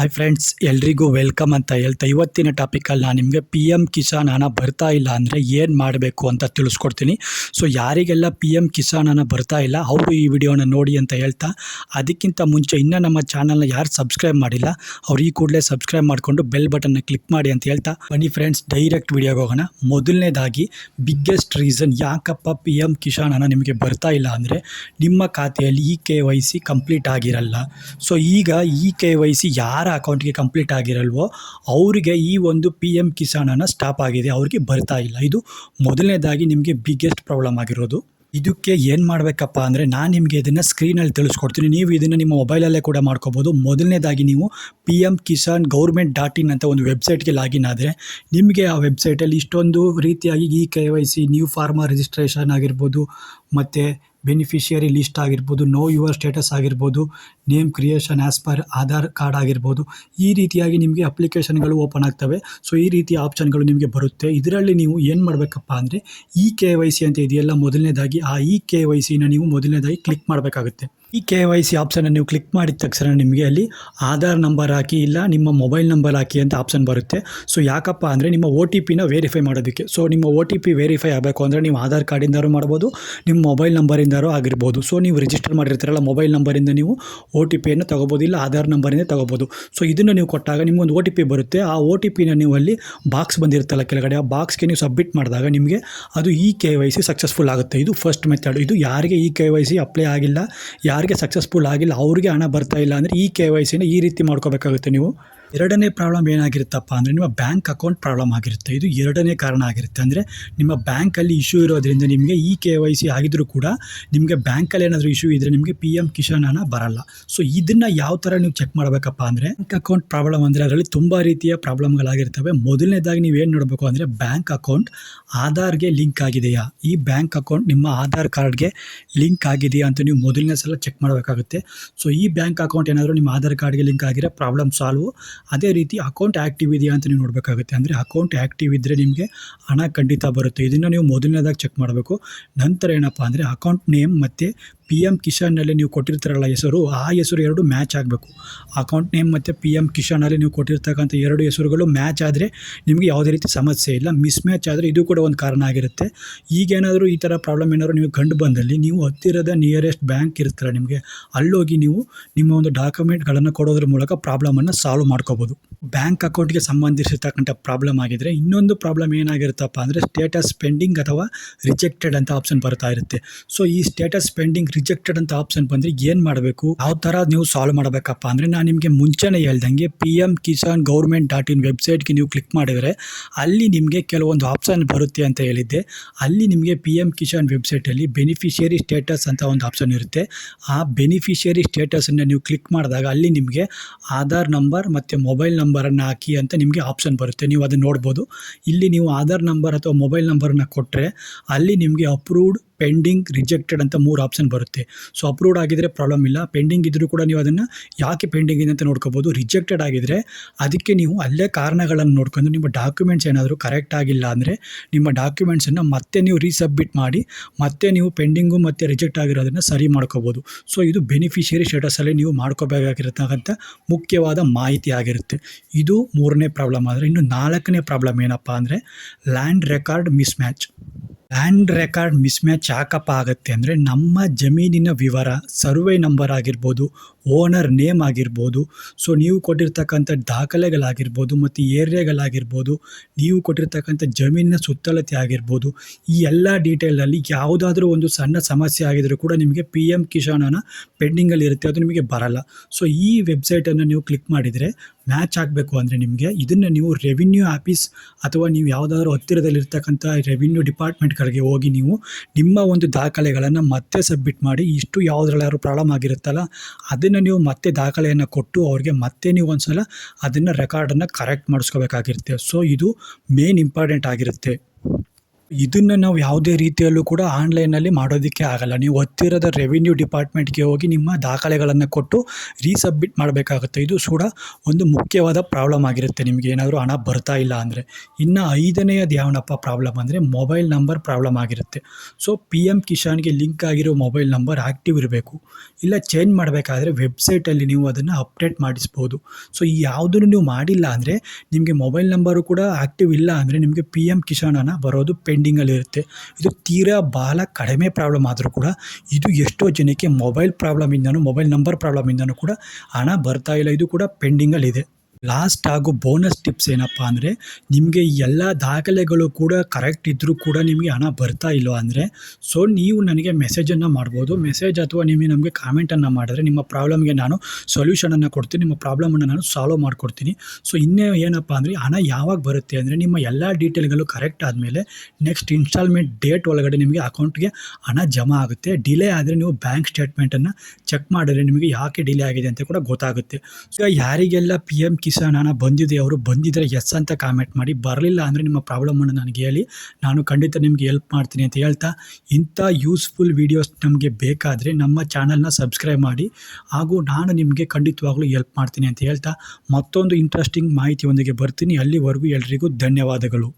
Hi friends, ಎಲ್ರಿಗೂ welcome ಅಂತ ಹೇಳ್ತಾ ಇವತ್ತಿನ ಟಾಪಿಕಲ್ಲಿ ನಾನು ನಿಮಗೆ ಪಿ ಎಮ್ ಕಿಸಾನ್ ಹಣ ಬರ್ತಾ ಇಲ್ಲ ಅಂದರೆ ಏನು ಮಾಡಬೇಕು ಅಂತ ತಿಳಿಸ್ಕೊಡ್ತೀನಿ. ಸೊ ಯಾರಿಗೆಲ್ಲ ಪಿ ಎಮ್ ಕಿಸಾನ್ ಹಣ ಬರ್ತಾ ಇಲ್ಲ ಅವರು ಈ ವಿಡಿಯೋನ ನೋಡಿ ಅಂತ ಹೇಳ್ತಾ, ಅದಕ್ಕಿಂತ ಮುಂಚೆ ಇನ್ನೂ ನಮ್ಮ ಚಾನಲ್ನ ಯಾರು ಸಬ್ಸ್ಕ್ರೈಬ್ ಮಾಡಿಲ್ಲ ಅವ್ರು ಈ ಕೂಡಲೇ ಸಬ್ಸ್ಕ್ರೈಬ್ ಮಾಡಿಕೊಂಡು ಬೆಲ್ ಬಟನ್ನ ಕ್ಲಿಕ್ ಮಾಡಿ ಅಂತ ಹೇಳ್ತಾ ಬನ್ನಿ ಫ್ರೆಂಡ್ಸ್, ಡೈರೆಕ್ಟ್ ವಿಡಿಯೋಗೆ ಹೋಗೋಣ. ಮೊದಲನೇದಾಗಿ ಬಿಗ್ಗೆಸ್ಟ್ ರೀಸನ್ ಯಾಕಪ್ಪ ಪಿ ಎಮ್ ಕಿಸಾನ್ ಹಣ ನಿಮಗೆ ಬರ್ತಾ ಇಲ್ಲ ಅಂದರೆ ನಿಮ್ಮ ಖಾತೆಯಲ್ಲಿ KYC ಕಂಪ್ಲೀಟ್ ಆಗಿರಲ್ಲ. ಸೊ ಈಗ KYC ಯಾರ ಅಕೌಂಟ್ಗೆ ಕಂಪ್ಲೀಟ್ ಆಗಿರಲ್ವೋ ಅವರಿಗೆ ಈ ಒಂದು ಪಿ ಎಮ್ ಕಿಸಾನ್ ಹಣ ಸ್ಟಾಪ್ ಆಗಿದೆ, ಅವ್ರಿಗೆ ಬರ್ತಾ ಇಲ್ಲ. ಇದು ಮೊದಲನೇದಾಗಿ ನಿಮಗೆ ಬಿಗ್ಗೆಸ್ಟ್ ಪ್ರಾಬ್ಲಮ್ ಆಗಿರೋದು. ಇದಕ್ಕೆ ಏನು ಮಾಡಬೇಕಪ್ಪ ಅಂದರೆ ನಾನು ನಿಮಗೆ ಇದನ್ನು ಸ್ಕ್ರೀನಲ್ಲಿ ತಿಳಿಸ್ಕೊಡ್ತೀನಿ. ನೀವು ಇದನ್ನು ನಿಮ್ಮ ಮೊಬೈಲಲ್ಲೇ ಕೂಡ ಮಾಡ್ಕೋಬೋದು. ಮೊದಲನೇದಾಗಿ ನೀವು pmkisan.government.in ಅಂತ ಒಂದು ವೆಬ್ಸೈಟ್ಗೆ ಲಾಗಿನ್ ಆದರೆ ನಿಮಗೆ ಆ ವೆಬ್ಸೈಟಲ್ಲಿ ಇಷ್ಟೊಂದು ರೀತಿಯಾಗಿ KYC, ನ್ಯೂ ಫಾರ್ಮರ್ ರಿಜಿಸ್ಟ್ರೇಷನ್ ಆಗಿರ್ಬೋದು, ಮತ್ತು ಬೆನಿಫಿಷಿಯರಿ ಲಿಸ್ಟ್ ಆಗಿರ್ಬೋದು, ನೋ ಯುವರ್ ಸ್ಟೇಟಸ್ ಆಗಿರ್ಬೋದು, name creation as per Aadhaar card ಆಗಿರ್ಬೋದು, ಈ ರೀತಿಯಾಗಿ ನಿಮಗೆ ಅಪ್ಲಿಕೇಶನ್ಗಳು ಓಪನ್ ಆಗ್ತವೆ. ಸೊ ಈ ರೀತಿಯ ಆಪ್ಷನ್ಗಳು ನಿಮಗೆ ಬರುತ್ತೆ. ಇದರಲ್ಲಿ ನೀವು ಏನು ಮಾಡಬೇಕಪ್ಪ ಅಂದರೆ KYC ಅಂತ ಇದೆಯಲ್ಲ, ಮೊದಲನೇದಾಗಿ ಆ KYCನ ನೀವು ಮೊದಲನೇದಾಗಿ ಕ್ಲಿಕ್ ಮಾಡಬೇಕಾಗುತ್ತೆ. KYC ಆಪ್ಷನ್ನ ನೀವು ಕ್ಲಿಕ್ ಮಾಡಿದ ತಕ್ಷಣ ನಿಮಗೆ ಅಲ್ಲಿ ಆಧಾರ್ ನಂಬರ್ ಹಾಕಿ ಇಲ್ಲ ನಿಮ್ಮ ಮೊಬೈಲ್ ನಂಬರ್ ಹಾಕಿ ಅಂತ ಆಪ್ಷನ್ ಬರುತ್ತೆ. ಸೊ ಯಾಕಪ್ಪ ಅಂದರೆ ನಿಮ್ಮ OTPನ ವೆರಿಫೈ ಮಾಡೋದಕ್ಕೆ. ಸೊ ನಿಮ್ಮ OTP ವೆರಿಫೈ ಆಗಬೇಕು ಅಂದರೆ ನೀವು ಆಧಾರ್ ಕಾರ್ಡಿಂದಾರು ಮಾಡ್ಬೋದು, ನಿಮ್ಮ ಮೊಬೈಲ್ ನಂಬರಿಂದಾರು ಆಗಿರ್ಬೋದು. ಸೊ ನೀವು ರಿಜಿಸ್ಟರ್ ಮಾಡಿರ್ತೀರಲ್ಲ ಮೊಬೈಲ್ ನಂಬರಿಂದ ನೀವು OTPಯನ್ನು ತೊಗೋಬೋದು, ಇಲ್ಲ ಆಧಾರ್ ನಂಬರಿಂದ ತೊಗೋಬೋದು. ಸೊ ಇದನ್ನು ನೀವು ಕೊಟ್ಟಾಗ ನಿಮಗೊಂದು OTP ಬರುತ್ತೆ. ಆ OTPನ ನೀವು ಅಲ್ಲಿ ಬಾಕ್ಸ್ ಬಂದಿರುತ್ತಲ್ಲ ಕೆಳಗಡೆ, ಆ ಬಾಕ್ಸ್ಗೆ ನೀವು ಸಬ್ಮಿಟ್ ಮಾಡಿದಾಗ ನಿಮಗೆ ಅದು KYC ಸಕ್ಸಸ್ಫುಲ್ ಆಗುತ್ತೆ. ಇದು ಫಸ್ಟ್ ಮೆಥಡ್. ಇದು ಯಾರಿಗೆ KYC ಅಪ್ಲೈ ಆಗಿಲ್ಲ, ಯಾರಿಗೆ ಸಕ್ಸಸ್ಫುಲ್ ಆಗಿಲ್ಲ, ಅವ್ರಿಗೆ ಹಣ ಬರ್ತಾ ಇಲ್ಲ ಅಂದರೆ KYCನ ಈ ರೀತಿ ಮಾಡ್ಕೋಬೇಕಾಗುತ್ತೆ ನೀವು. ಎರಡನೇ ಪ್ರಾಬ್ಲಮ್ ಏನಾಗಿರುತ್ತಪ್ಪ ಅಂದರೆ ನಿಮ್ಮ ಬ್ಯಾಂಕ್ ಅಕೌಂಟ್ ಪ್ರಾಬ್ಲಮ್ ಆಗಿರುತ್ತೆ. ಇದು ಎರಡನೇ ಕಾರಣ ಆಗಿರುತ್ತೆ. ಅಂದರೆ ನಿಮ್ಮ ಬ್ಯಾಂಕಲ್ಲಿ ಇಶ್ಯೂ ಇರೋದ್ರಿಂದ ನಿಮಗೆ KYC ಆಗಿದ್ರೂ ಕೂಡ ನಿಮಗೆ ಬ್ಯಾಂಕಲ್ಲಿ ಏನಾದರೂ ಇಶ್ಯೂ ಇದ್ದರೆ ನಿಮಗೆ ಪಿ ಎಮ್ ಕಿಸಾನ್ ಹಣ ಬರಲ್ಲ. ಸೊ ಇದನ್ನು ಯಾವ ಥರ ನೀವು ಚೆಕ್ ಮಾಡಬೇಕಪ್ಪ ಅಂದರೆ, ಬ್ಯಾಂಕ್ ಅಕೌಂಟ್ ಪ್ರಾಬ್ಲಮ್ ಅಂದರೆ ಅದರಲ್ಲಿ ತುಂಬ ರೀತಿಯ ಪ್ರಾಬ್ಲಮ್ಗಳಾಗಿರ್ತವೆ. ಮೊದಲನೇದಾಗಿ ನೀವೇನು ನೋಡಬೇಕು ಅಂದರೆ ಬ್ಯಾಂಕ್ ಅಕೌಂಟ್ ಆಧಾರ್ಗೆ ಲಿಂಕ್ ಆಗಿದೆಯಾ, ಈ ಬ್ಯಾಂಕ್ ಅಕೌಂಟ್ ನಿಮ್ಮ ಆಧಾರ್ ಕಾರ್ಡ್ಗೆ ಲಿಂಕ್ ಆಗಿದೆಯಾ ಅಂತ ನೀವು ಮೊದಲನೇ ಸಲ ಚೆಕ್ ಮಾಡಬೇಕಾಗುತ್ತೆ. ಸೊ ಈ ಬ್ಯಾಂಕ್ ಅಕೌಂಟ್ ಏನಾದರೂ ನಿಮ್ಮ ಆಧಾರ್ ಕಾರ್ಡ್ಗೆ ಲಿಂಕ್ ಆಗಿರೋ ಪ್ರಾಬ್ಲಮ್ ಸಾಲ್ವು. ಅದೇ ರೀತಿ ಅಕೌಂಟ್ ಆ್ಯಕ್ಟಿವ್ ಇದೆಯಾ ಅಂತ ನೀವು ನೋಡಬೇಕಾಗುತ್ತೆ. ಅಂದರೆ ಅಕೌಂಟ್ ಆ್ಯಕ್ಟಿವ್ ಇದ್ದರೆ ನಿಮಗೆ ಹಣ ಖಂಡಿತ ಬರುತ್ತೆ. ಇದನ್ನು ನೀವು ಮೊದಲನೇದಾಗಿ ಚೆಕ್ ಮಾಡಬೇಕು. ನಂತರ ಏನಪ್ಪ ಅಂದರೆ ಅಕೌಂಟ್ ನೇಮ್ ಮತ್ತು ಪಿ ಎಮ್ ಕಿಸಾನ್ನಲ್ಲಿ ನೀವು ಕೊಟ್ಟಿರ್ತಾರಲ್ಲ ಹೆಸರು, ಆ ಹೆಸರು ಎರಡು ಮ್ಯಾಚ್ ಆಗಬೇಕು. ಅಕೌಂಟ್ ನೇಮ್ ಮತ್ತು ಪಿ ಎಮ್ ಕಿಸಾನಲ್ಲಿ ನೀವು ಕೊಟ್ಟಿರ್ತಕ್ಕಂಥ ಎರಡು ಹೆಸರುಗಳು ಮ್ಯಾಚ್ ಆದರೆ ನಿಮಗೆ ಯಾವುದೇ ರೀತಿ ಸಮಸ್ಯೆ ಇಲ್ಲ. ಮಿಸ್ ಮ್ಯಾಚ್ ಆದರೆ ಇದು ಕೂಡ ಒಂದು ಕಾರಣ ಆಗಿರುತ್ತೆ. ಈಗೇನಾದರೂ ಈ ಥರ ಪ್ರಾಬ್ಲಮ್ ಏನಾದರೂ ನೀವು ಕಂಡು ಬಂದಲ್ಲಿ ನೀವು ಹತ್ತಿರದ ನಿಯರೆಸ್ಟ್ ಬ್ಯಾಂಕ್ ಇರ್ತಾರೆ ನಿಮಗೆ, ಅಲ್ಲೋಗಿ ನೀವು ನಿಮ್ಮ ಒಂದು ಡಾಕ್ಯುಮೆಂಟ್ಗಳನ್ನು ಕೊಡೋದ್ರ ಮೂಲಕ ಪ್ರಾಬ್ಲಮನ್ನು ಸಾಲ್ವ್ ಮಾಡ್ಕೋಬೋದು. ಬ್ಯಾಂಕ್ ಅಕೌಂಟ್ಗೆ ಸಂಬಂಧಿಸಿರ್ತಕ್ಕಂಥ ಪ್ರಾಬ್ಲಮ್ ಆಗಿದ್ದರೆ ಇನ್ನೊಂದು ಪ್ರಾಬ್ಲಮ್ ಏನಾಗಿರುತ್ತಪ್ಪ ಅಂದರೆ ಸ್ಟೇಟಸ್ ಪೆಂಡಿಂಗ್ ಅಥವಾ ರಿಜೆಕ್ಟೆಡ್ ಅಂತ ಆಪ್ಷನ್ ಬರ್ತಾ ಇರುತ್ತೆ. ಸೊ ಈ ಸ್ಟೇಟಸ್ ಪೆಂಡಿಂಗ್ ರಿಜೆಕ್ಟೆಡ್ ಅಂತ ಆಪ್ಷನ್ ಬಂದರೆ ಏನು ಮಾಡಬೇಕು, ಯಾವ ಥರ ನೀವು ಸಾಲ್ವ್ ಮಾಡಬೇಕಪ್ಪ ಅಂದರೆ ನಾನು ನಿಮಗೆ ಮುಂಚೆನೇ ಹೇಳ್ದಂಗೆ pmkisan.government.in ವೆಬ್ಸೈಟ್ಗೆ ನೀವು ಕ್ಲಿಕ್ ಮಾಡಿದರೆ ಅಲ್ಲಿ ನಿಮಗೆ ಕೆಲವೊಂದು ಆಪ್ಷನ್ ಬರುತ್ತೆ ಅಂತ ಹೇಳಿದ್ದೆ. ಅಲ್ಲಿ ನಿಮಗೆ ಪಿ ಎಮ್ ಕಿಸಾನ್ ವೆಬ್ಸೈಟಲ್ಲಿ ಬೆನಿಫಿಷಿಯರಿ ಸ್ಟೇಟಸ್ ಅಂತ ಒಂದು ಆಪ್ಷನ್ ಇರುತ್ತೆ. ಆ ಬೆನಿಫಿಷಿಯರಿ ಸ್ಟೇಟಸನ್ನು ನೀವು ಕ್ಲಿಕ್ ಮಾಡಿದಾಗ ಅಲ್ಲಿ ನಿಮಗೆ ಆಧಾರ್ ನಂಬರ್ ಮತ್ತು ಮೊಬೈಲ್ ನಂಬರನ್ನು ಹಾಕಿ ಅಂತ ನಿಮಗೆ ಆಪ್ಷನ್ ಬರುತ್ತೆ. ನೀವು ಅದನ್ನು ನೋಡ್ಬೋದು. ಇಲ್ಲಿ ನೀವು ಆಧಾರ್ ನಂಬರ್ ಅಥವಾ ಮೊಬೈಲ್ ನಂಬರನ್ನು ಕೊಟ್ಟರೆ ಅಲ್ಲಿ ನಿಮಗೆ ಅಪ್ರೂವ್ಡ್, ಪೆಂಡಿಂಗ್, ರಿಜೆಕ್ಟೆಡ್ ಅಂತ 3 ಆಪ್ಷನ್ ಬರುತ್ತೆ. ಸೊ ಅಪ್ರೂವ್ಡ್ ಆಗಿದ್ದರೆ ಪ್ರಾಬ್ಲಮ್ ಇಲ್ಲ, ಪೆಂಡಿಂಗ್ ಇದ್ದರೂ ಕೂಡ ನೀವು ಅದನ್ನು ಯಾಕೆ ಪೆಂಡಿಂಗ್ ಇದೆ ಅಂತ ನೋಡ್ಕೋಬೋದು. ರಿಜೆಕ್ಟೆಡ್ ಆಗಿದ್ದರೆ ಅದಕ್ಕೆ ನೀವು ಅಲ್ಲೇ ಕಾರಣಗಳನ್ನು ನೋಡ್ಕೊಂಡು ನಿಮ್ಮ ಡಾಕ್ಯುಮೆಂಟ್ಸ್ ಏನಾದರೂ ಕರೆಕ್ಟ್ ಆಗಿಲ್ಲ ಅಂದರೆ ನಿಮ್ಮ ಡಾಕ್ಯುಮೆಂಟ್ಸನ್ನು ಮತ್ತೆ ನೀವು ರೀಸಬ್ಮಿಟ್ ಮಾಡಿ ಮತ್ತೆ ನೀವು ಪೆಂಡಿಂಗು ಮತ್ತು ರಿಜೆಕ್ಟ್ ಆಗಿರೋದನ್ನು ಸರಿ ಮಾಡ್ಕೋಬೋದು. ಸೊ ಇದು ಬೆನಿಫಿಷಿಯರಿ ಸ್ಟೇಟಸಲ್ಲಿ ನೀವು ಮಾಡ್ಕೋಬೇಕಾಗಿರತಕ್ಕಂಥ ಮುಖ್ಯವಾದ ಮಾಹಿತಿ ಆಗಿರುತ್ತೆ. ಇದು 3ನೇ ಪ್ರಾಬ್ಲಮ್. ಆದರೆ ಇನ್ನು 4ನೇ ಪ್ರಾಬ್ಲಮ್ ಏನಪ್ಪ ಅಂದರೆ land record miss match. Land record miss match ಯಾಕಪ್ಪ ಆಗುತ್ತೆ ಅಂದರೆ ನಮ್ಮ ಜಮೀನಿನ ವಿವರ, ಸರ್ವೆ ನಂಬರ್ ಆಗಿರ್ಬೋದು, ಓನರ್ ನೇಮ್ ಆಗಿರ್ಬೋದು, ಸೊ ನೀವು ಕೊಟ್ಟಿರ್ತಕ್ಕಂಥ ದಾಖಲೆಗಳಾಗಿರ್ಬೋದು ಮತ್ತು ಏರಿಯಾಗಳಾಗಿರ್ಬೋದು, ನೀವು ಕೊಟ್ಟಿರ್ತಕ್ಕಂಥ ಜಮೀನಿನ ಸುತ್ತಳತೆ ಆಗಿರ್ಬೋದು, ಈ ಎಲ್ಲ ಡೀಟೇಲಲ್ಲಿ ಯಾವುದಾದ್ರೂ ಒಂದು ಸಣ್ಣ ಸಮಸ್ಯೆ ಆಗಿದ್ರೂ ಕೂಡ ನಿಮಗೆ ಪಿ ಎಮ್ ಕಿಸಾನ್ ಹಣ ಪೆಂಡಿಂಗಲ್ಲಿ ಇರುತ್ತೆ, ಅದು ನಿಮಗೆ ಬರಲ್ಲ. ಸೊ ಈ ವೆಬ್ಸೈಟನ್ನು ನೀವು ಕ್ಲಿಕ್ ಮಾಡಿದರೆ ಮ್ಯಾಚ್ ಆಗಬೇಕು ಅಂದರೆ ನಿಮಗೆ ಇದನ್ನು ನೀವು ರೆವಿನ್ಯೂ ಆಫೀಸ್ ಅಥವಾ ನೀವು ಯಾವುದಾದ್ರೂ ಹತ್ತಿರದಲ್ಲಿರ್ತಕ್ಕಂಥ ರೆವಿನ್ಯೂ ಡಿಪಾರ್ಟ್ಮೆಂಟ್ಗಳಿಗೆ ಹೋಗಿ ನೀವು ನಿಮ್ಮ ಒಂದು ದಾಖಲೆಗಳನ್ನು ಮತ್ತೆ ಸಬ್ಮಿಟ್ ಮಾಡಿ, ಇಷ್ಟು ಯಾವುದ್ರಲ್ಲಾದ್ರೂ ಪ್ರಾಬ್ಲಮ್ ಆಗಿರುತ್ತಲ್ಲ ಅದನ್ನು ನೀವು ಮತ್ತೆ ದಾಖಲೆಯನ್ನು ಕೊಟ್ಟು ಅವ್ರಿಗೆ ಮತ್ತೆ ನೀವು ಒಂದು ಸಲ ಅದನ್ನು ರೆಕಾರ್ಡನ್ನು ಕರೆಕ್ಟ್ ಮಾಡಿಸ್ಕೋಬೇಕಾಗಿರುತ್ತೆ. ಸೊ ಇದು ಮೇನ್ ಇಂಪಾರ್ಟೆಂಟ್ ಆಗಿರುತ್ತೆ. ಇದನ್ನು ನಾವು ಯಾವುದೇ ರೀತಿಯಲ್ಲೂ ಕೂಡ ಆನ್‌ಲೈನಲ್ಲಿ ಮಾಡೋದಕ್ಕೆ ಆಗಲ್ಲ. ನೀವು ಹತ್ತಿರದ ರೆವಿನ್ಯೂ ಡಿಪಾರ್ಟ್‌ಮೆಂಟ್‌ಗೆ ಹೋಗಿ ನಿಮ್ಮ ದಾಖಲೆಗಳನ್ನು ಕೊಟ್ಟು ರೀಸಬ್ಮಿಟ್ ಮಾಡಬೇಕಾಗುತ್ತೆ. ಇದು ಕೂಡ ಒಂದು ಮುಖ್ಯವಾದ ಪ್ರಾಬ್ಲಮ್ ಆಗಿರುತ್ತೆ ನಿಮಗೆ ಏನಾದರೂ ಹಣ ಬರ್ತಾ ಇಲ್ಲ ಅಂದರೆ. ಇನ್ನು 5ನೇಯದು ಯಾವನಪ್ಪ ಪ್ರಾಬ್ಲಮ್ ಅಂದರೆ ಮೊಬೈಲ್ ನಂಬರ್ ಪ್ರಾಬ್ಲಮ್ ಆಗಿರುತ್ತೆ. ಸೊ ಪಿ ಎಮ್ ಕಿಸಾನ್‌ಗೆ ಲಿಂಕ್ ಆಗಿರೋ ಮೊಬೈಲ್ ನಂಬರ್ ಆ್ಯಕ್ಟಿವ್ ಇರಬೇಕು. ಇಲ್ಲ ಚೇಂಜ್ ಮಾಡಬೇಕಾದ್ರೆ ವೆಬ್ಸೈಟಲ್ಲಿ ನೀವು ಅದನ್ನು ಅಪ್ಡೇಟ್ ಮಾಡಿಸ್ಬೋದು. ಸೊ ಈ ಯಾವುದನ್ನು ನೀವು ಮಾಡಿಲ್ಲ ಅಂದರೆ ನಿಮಗೆ ಮೊಬೈಲ್ ನಂಬರು ಕೂಡ ಆ್ಯಕ್ಟಿವ್ ಇಲ್ಲ ಅಂದರೆ ನಿಮಗೆ ಪಿ ಎಮ್ ಕಿಸಾನ್ ಹಣ ಬರೋದು ಪೆಂಡಿಂಗಲ್ಲಿರುತ್ತೆ. ಇದು ತೀರಾ ಬಹಳ ಕಡಿಮೆ ಪ್ರಾಬ್ಲಮ್ ಆದರೂ ಕೂಡ ಇದು ಎಷ್ಟೋ ಜನಕ್ಕೆ ಮೊಬೈಲ್ ನಂಬರ್ ಪ್ರಾಬ್ಲಮಿಂದನೂ ಕೂಡ ಹಣ ಬರ್ತಾ ಇಲ್ಲ. ಇದು ಕೂಡ ಪೆಂಡಿಂಗಲ್ಲಿದೆ. ಲಾಸ್ಟ್ ಹಾಗೂ ಬೋನಸ್ ಟಿಪ್ಸ್ ಏನಪ್ಪ ಅಂದರೆ ನಿಮಗೆ ಎಲ್ಲ ದಾಖಲೆಗಳು ಕೂಡ ಕರೆಕ್ಟ್ ಇದ್ದರೂ ಕೂಡ ನಿಮಗೆ ಹಣ ಬರ್ತಾ ಇಲ್ವ ಅಂದರೆ ಸೊ ನೀವು ನನಗೆ ಮೆಸೇಜನ್ನು ಮಾಡ್ಬೋದು. ಮೆಸೇಜ್ ಅಥವಾ ನಮಗೆ ಕಾಮೆಂಟನ್ನು ಮಾಡಿದ್ರೆ ನಿಮ್ಮ ಪ್ರಾಬ್ಲಮ್ಗೆ ನಾನು ಸೊಲ್ಯೂಷನನ್ನು ಕೊಡ್ತೀನಿ. ನಿಮ್ಮ ಪ್ರಾಬ್ಲಮನ್ನು ನಾನು ಸಾಲ್ವ್ ಮಾಡಿಕೊಡ್ತೀನಿ. ಸೊ ಇನ್ನೇ ಏನಪ್ಪ ಅಂದರೆ ಹಣ ಯಾವಾಗ ಬರುತ್ತೆ ಅಂದರೆ ನಿಮ್ಮ ಎಲ್ಲ ಡೀಟೇಲ್ಗಳು ಕರೆಕ್ಟ್ ಆದಮೇಲೆ ನೆಕ್ಸ್ಟ್ ಇನ್ಸ್ಟಾಲ್ಮೆಂಟ್ ಡೇಟ್ ಒಳಗಡೆ ನಿಮಗೆ ಅಕೌಂಟ್ಗೆ ಹಣ ಜಮಾ ಆಗುತ್ತೆ. ಡಿಲೇ ಆದರೆ ನೀವು ಬ್ಯಾಂಕ್ ಸ್ಟೇಟ್ಮೆಂಟನ್ನು ಚೆಕ್ ಮಾಡಿದ್ರೆ ನಿಮಗೆ ಯಾಕೆ ಡಿಲೇ ಆಗಿದೆ ಅಂತ ಕೂಡ ಗೊತ್ತಾಗುತ್ತೆ. ಈಗ ಯಾರಿಗೆಲ್ಲ ಪಿ ಎಮ್ ಕಿಸಾನ್ ಹಣ ಬಂದಿದೆ ಅವರು ಬಂದಿದ್ದರೆ ಎಸ್ ಅಂತ ಕಾಮೆಂಟ್ ಮಾಡಿ. ಬರಲಿಲ್ಲ ಅಂದರೆ ನಿಮ್ಮ ಪ್ರಾಬ್ಲಮನ್ನು ನನಗೆ ಹೇಳಿ, ನಾನು ಖಂಡಿತ ನಿಮಗೆ ಹೆಲ್ಪ್ ಮಾಡ್ತೀನಿ ಅಂತ ಹೇಳ್ತಾ, ಇಂಥ ಯೂಸ್ಫುಲ್ ವೀಡಿಯೋಸ್ ನಮಗೆ ಬೇಕಾದರೆ ನಮ್ಮ ಚಾನಲ್ನ ಸಬ್ಸ್ಕ್ರೈಬ್ ಮಾಡಿ ಹಾಗೂ ನಾನು ನಿಮಗೆ ಖಂಡಿತವಾಗ್ಲೂ ಹೆಲ್ಪ್ ಮಾಡ್ತೀನಿ ಅಂತ ಹೇಳ್ತಾ ಮತ್ತೊಂದು ಇಂಟ್ರೆಸ್ಟಿಂಗ್ ಮಾಹಿತಿಯೊಂದಿಗೆ ಬರ್ತೀನಿ. ಅಲ್ಲಿವರೆಗೂ ಎಲ್ರಿಗೂ ಧನ್ಯವಾದಗಳು.